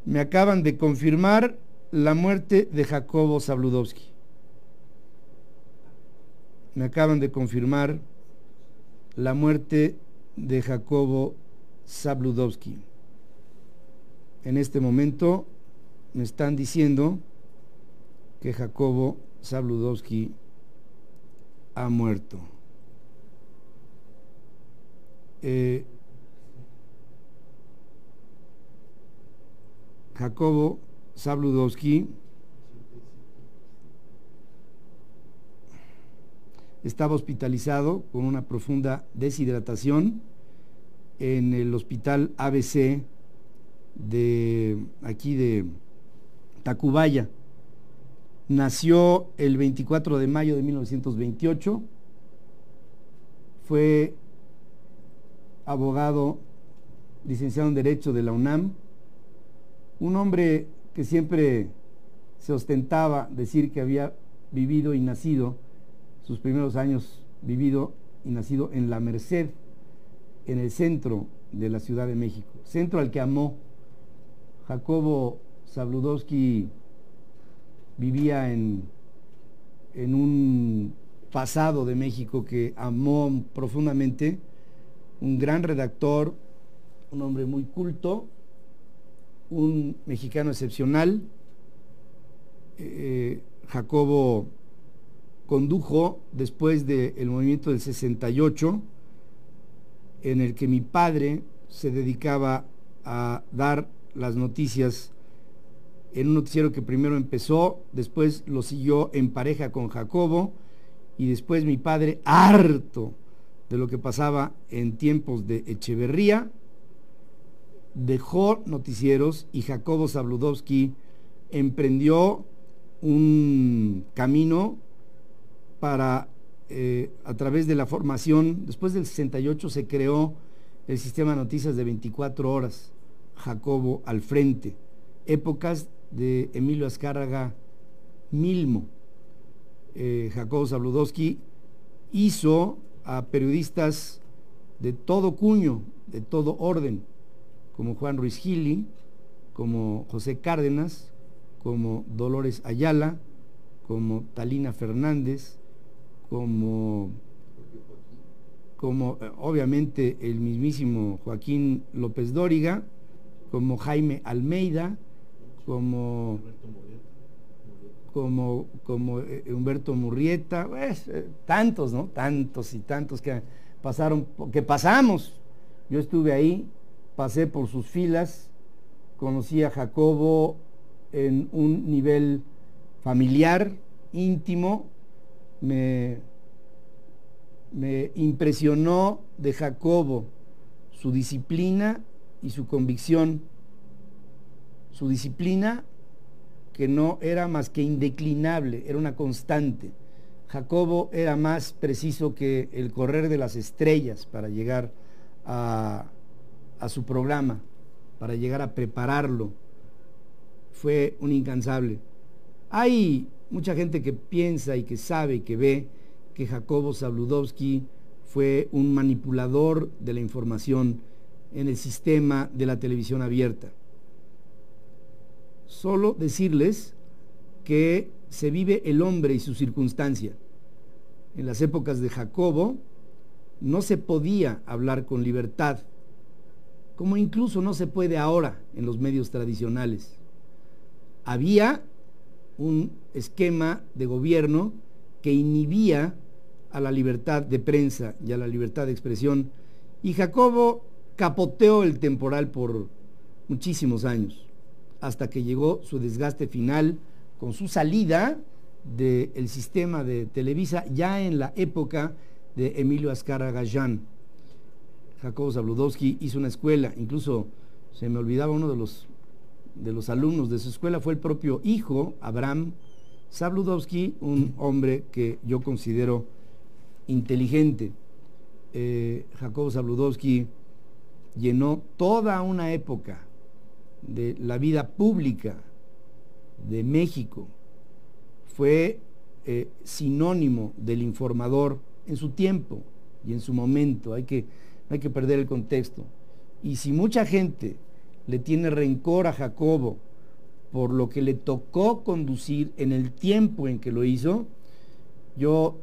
Me acaban de confirmar la muerte de Jacobo Zabludovsky. Me acaban de confirmar la muerte de Jacobo Zabludovsky. En este momento me están diciendo que Jacobo Zabludovsky ha muerto. Jacobo Zabludovsky estaba hospitalizado con una profunda deshidratación en el hospital ABC de aquí de Tacubaya. Nació el 24 de mayo de 1928, fue abogado, licenciado en Derecho de la UNAM, un hombre que siempre se ostentaba decir que había vivido y nacido, sus primeros años vivido y nacido en La Merced, en el centro de la Ciudad de México, centro al que amó. Jacobo Zabludovsky vivía en un pasado de México que amó profundamente, un gran redactor, un hombre muy culto, un mexicano excepcional. Jacobo condujo después del movimiento del 68, en el que mi padre se dedicaba a dar las noticias en un noticiero que primero empezó, después lo siguió en pareja con Jacobo, y después mi padre, harto de lo que pasaba en tiempos de Echeverría, dejó noticieros y Jacobo Zabludovsky emprendió un camino para, a través de la formación, después del 68 se creó el sistema de noticias de 24 horas, Jacobo al frente, épocas de Emilio Azcárraga Milmo. Jacobo Zabludovsky hizo a periodistas de todo cuño, de todo orden, como Juan Ruiz Gili, como José Cárdenas, como Dolores Ayala, como Talina Fernández, como obviamente el mismísimo Joaquín López Dóriga, como Jaime Almeida, como Humberto Murrieta, pues, tantos, ¿no? Tantos y tantos que pasaron, que pasamos. Yo estuve ahí, pasé por sus filas, conocí a Jacobo en un nivel familiar, íntimo, me impresionó de Jacobo su disciplina y su convicción, su disciplina que no era más que indeclinable, era una constante. Jacobo era más preciso que el correr de las estrellas para llegar a su programa, para llegar a prepararlo. Fue un incansable. Hay mucha gente que piensa y que sabe y que ve que Jacobo Zabludovsky fue un manipulador de la información en el sistema de la televisión abierta. Solo decirles que se vive el hombre y su circunstancia. En las épocas de Jacobo no se podía hablar con libertad, como incluso no se puede ahora en los medios tradicionales. Había un esquema de gobierno que inhibía a la libertad de prensa y a la libertad de expresión, y Jacobo capoteó el temporal por muchísimos años, hasta que llegó su desgaste final con su salida del sistema de Televisa ya en la época de Emilio Azcárraga Gallán. Jacobo Zabludovsky hizo una escuela, incluso se me olvidaba uno de los alumnos de su escuela, fue el propio hijo, Abraham Zabludovsky, un hombre que yo considero inteligente. Jacobo Zabludovsky llenó toda una época de la vida pública de México, fue sinónimo del informador en su tiempo y en su momento. Hay que perder el contexto. Y si mucha gente le tiene rencor a Jacobo por lo que le tocó conducir en el tiempo en que lo hizo, yo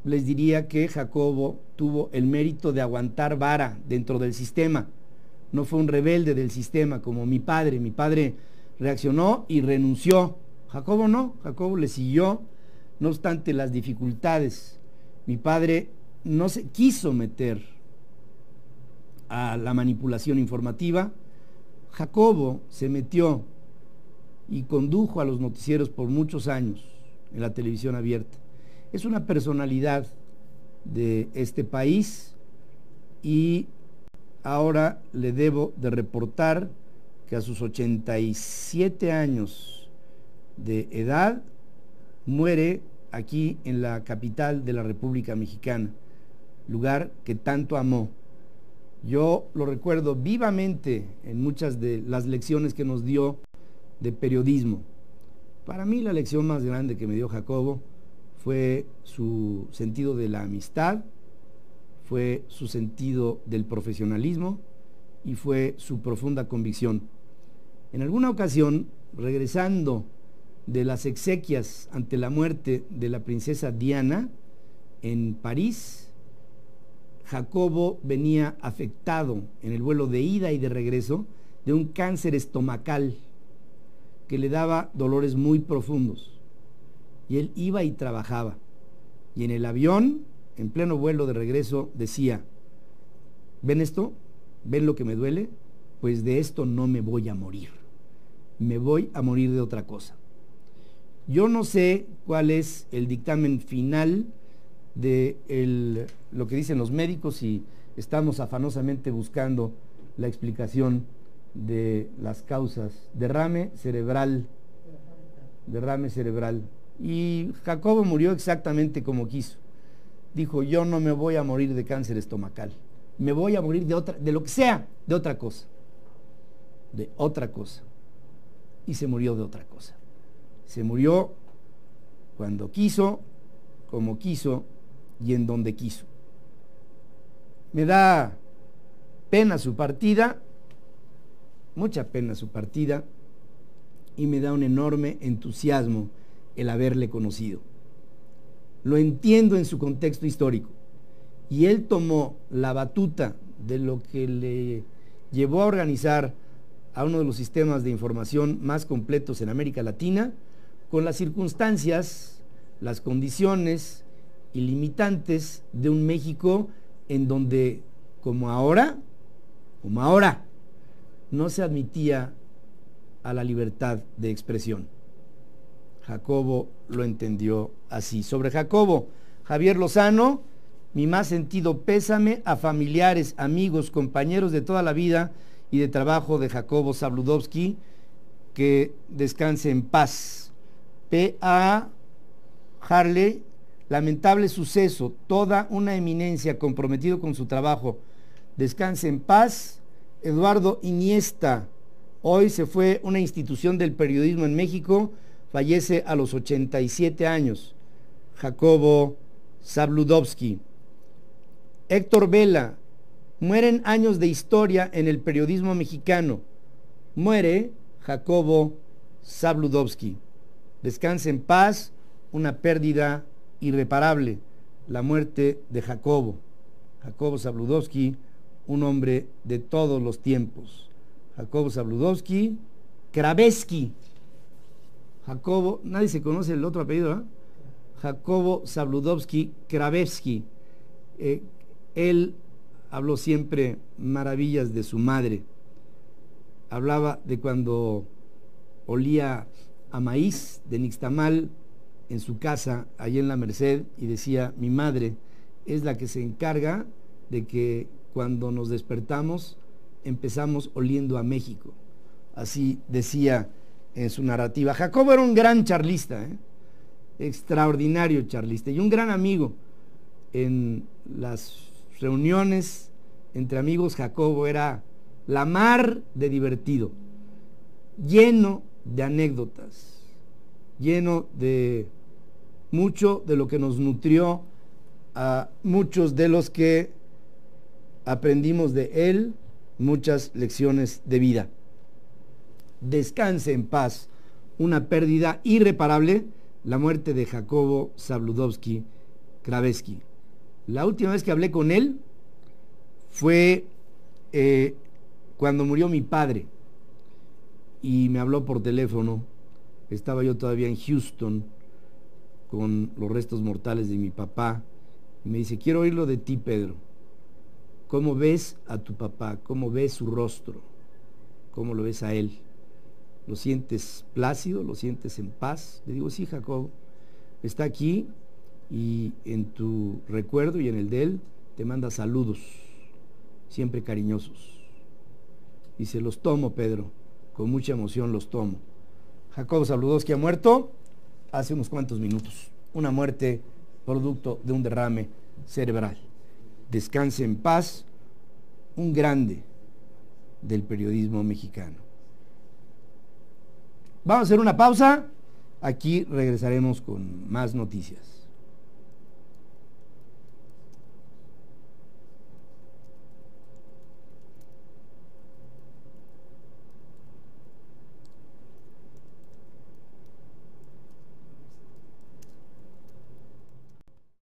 les diría que Jacobo tuvo el mérito de aguantar vara dentro del sistema. No fue un rebelde del sistema como mi padre. Mi padre reaccionó y renunció. Jacobo no, Jacobo le siguió, no obstante las dificultades. Mi padre no se quiso meter a la manipulación informativa. Jacobo se metió y condujo a los noticieros por muchos años en la televisión abierta. Es una personalidad de este país y ahora le debo de reportar que a sus 87 años de edad muere aquí en la capital de la República Mexicana, lugar que tanto amó. Yo lo recuerdo vivamente en muchas de las lecciones que nos dio de periodismo. Para mí la lección más grande que me dio Jacobo fue su sentido de la amistad, fue su sentido del profesionalismo y fue su profunda convicción. En alguna ocasión, regresando de las exequias ante la muerte de la princesa Diana en París, Jacobo venía afectado en el vuelo de ida y de regreso de un cáncer estomacal que le daba dolores muy profundos. Y él iba y trabajaba. Y en el avión, en pleno vuelo de regreso, decía: ¿ven esto? ¿Ven lo que me duele? Pues de esto no me voy a morir. Me voy a morir de otra cosa. Yo no sé cuál es el dictamen final de lo que dicen los médicos y estamos afanosamente buscando la explicación de las causas. Derrame cerebral. Y Jacobo murió exactamente como quiso. Dijo: yo no me voy a morir de cáncer estomacal, me voy a morir de lo que sea, de otra cosa. Y se murió de otra cosa. Se murió cuando quiso, como quiso y en donde quiso. Me da pena su partida, mucha pena su partida, y me da un enorme entusiasmo el haberle conocido. Lo entiendo en su contexto histórico, y él tomó la batuta de lo que le llevó a organizar a uno de los sistemas de información más completos en América Latina, con las circunstancias, las condiciones y limitantes de un México en donde, como ahora, no se admitía a la libertad de expresión. Jacobo lo entendió así. Sobre Jacobo, Javier Lozano, mi más sentido pésame a familiares, amigos, compañeros de toda la vida y de trabajo de Jacobo Zabludovsky, que descanse en paz. P.A. Harley, lamentable suceso, toda una eminencia, comprometido con su trabajo. Descanse en paz. Eduardo Iniesta, hoy se fue una institución del periodismo en México, fallece a los 87 años. Jacobo Zabludovsky. Héctor Vela, mueren años de historia en el periodismo mexicano. Muere Jacobo Zabludovsky. Descanse en paz, una pérdida irreparable, la muerte de Jacobo Zabludovsky, un hombre de todos los tiempos. Jacobo Zabludovsky, Kravetsky. Jacobo, nadie se conoce el otro apellido, ¿eh? Jacobo Zabludovsky Kravetsky. Él habló siempre maravillas de su madre. Hablaba de cuando olía a maíz de nixtamal en su casa, allí en la Merced, y decía: mi madre es la que se encarga de que cuando nos despertamos empezamos oliendo a México. Así decía en su narrativa. Jacobo era un gran charlista, extraordinario charlista y un gran amigo. En las reuniones entre amigos, Jacobo era la mar de divertido, lleno de anécdotas, lleno de mucho de lo que nos nutrió a muchos de los que aprendimos de él muchas lecciones de vida. Descanse en paz. Una pérdida irreparable, la muerte de Jacobo Zabludovsky Kraveski. La última vez que hablé con él fue cuando murió mi padre y me habló por teléfono. Estaba yo todavía en Houston con los restos mortales de mi papá y me dice: quiero oírlo de ti, Pedro. ¿Cómo ves a tu papá? ¿Cómo ves su rostro? ¿Cómo lo ves a él? ¿Lo sientes plácido? ¿Lo sientes en paz? Le digo: sí, Jacob, está aquí y en tu recuerdo y en el de él te manda saludos, siempre cariñosos. Y se los tomo, Pedro, con mucha emoción los tomo. Jacobo Zabludovsky ha muerto hace unos cuantos minutos. Una muerte producto de un derrame cerebral. Descanse en paz, un grande del periodismo mexicano. Vamos a hacer una pausa. Aquí regresaremos con más noticias.